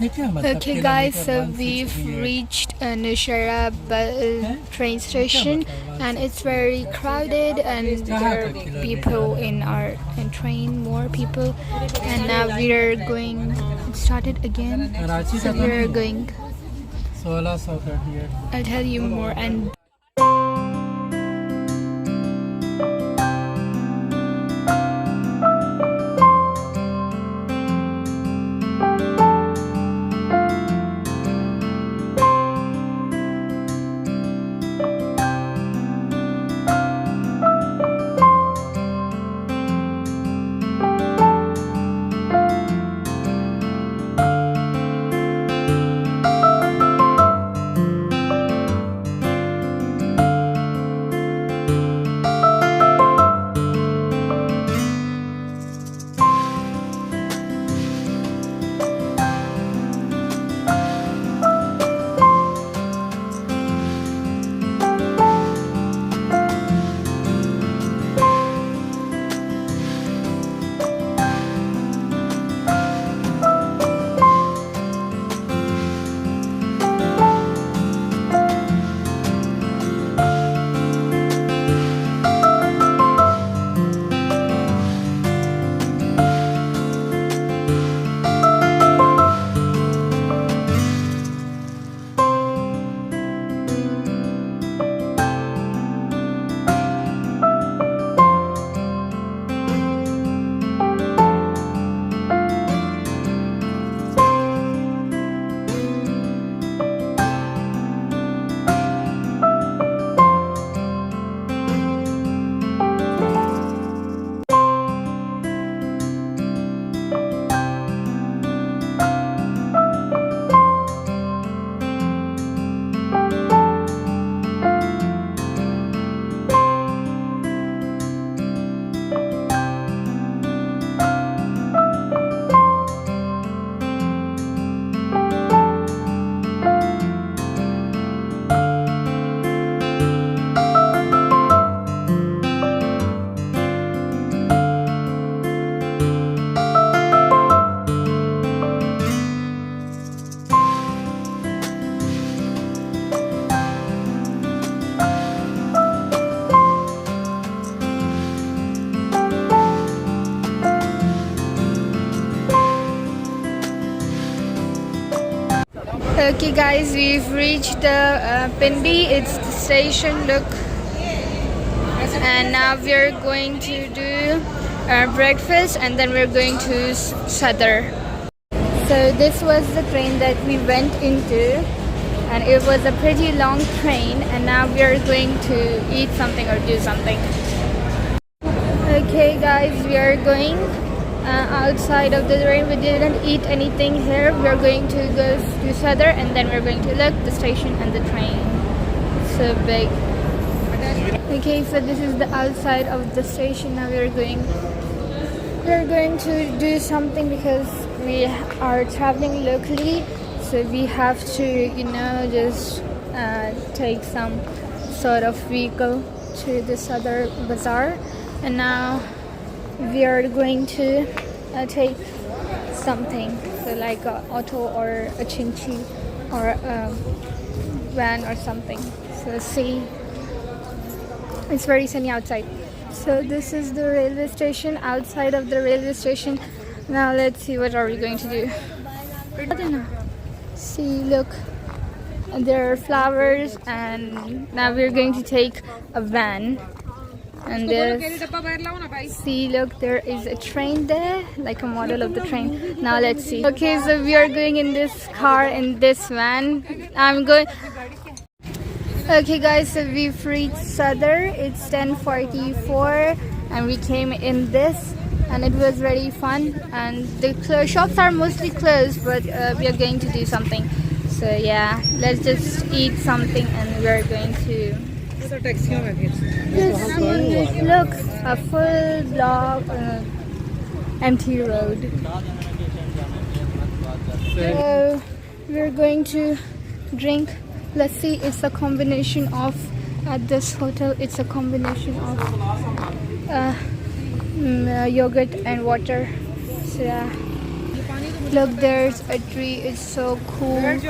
Okay guys, so we've reached Naveera train station and it's very crowded and there are people in our train, more people, and now we're going, it started again, so we're going, I'll tell you more. And okay guys, we've reached the Pindi, it's the station, look, and now we're going to do our breakfast and then we're going to Sadr. So this was the train that we went into and it was a pretty long train, and now we're going to eat something or do something. Okay guys, we are going outside of the train. We didn't eat anything here. We're going to go to Sadr and then we're going to look the station and the train. It's so big. Okay, so this is the outside of the station. Now we're going to do something because we are traveling locally, so we have to, you know, just take some sort of vehicle to the Sadr bazaar, and now we are going to take something, so like an auto or a chinchi or a van or something. So see, it's very sunny outside. So this is the railway station, outside of the railway station. Now let's see what are we going to do. See, look, there are flowers, and now we're going to take a van. And see, look, there is a train there, like a model of the train. Now let's see. Okay, so we are going in this car, in this van. I'm going. Okay guys, so we've reached Sadr. It's 10:44 and we came in this and it was very fun, and the shops are mostly closed, but we are going to do something. So yeah, let's just eat something and we're going to look, a full block, empty road. So we're going to drink lassi. It's a combination of, at this hotel, it's a combination of yogurt and water. So yeah. Look, there's a tree. It's so cool. And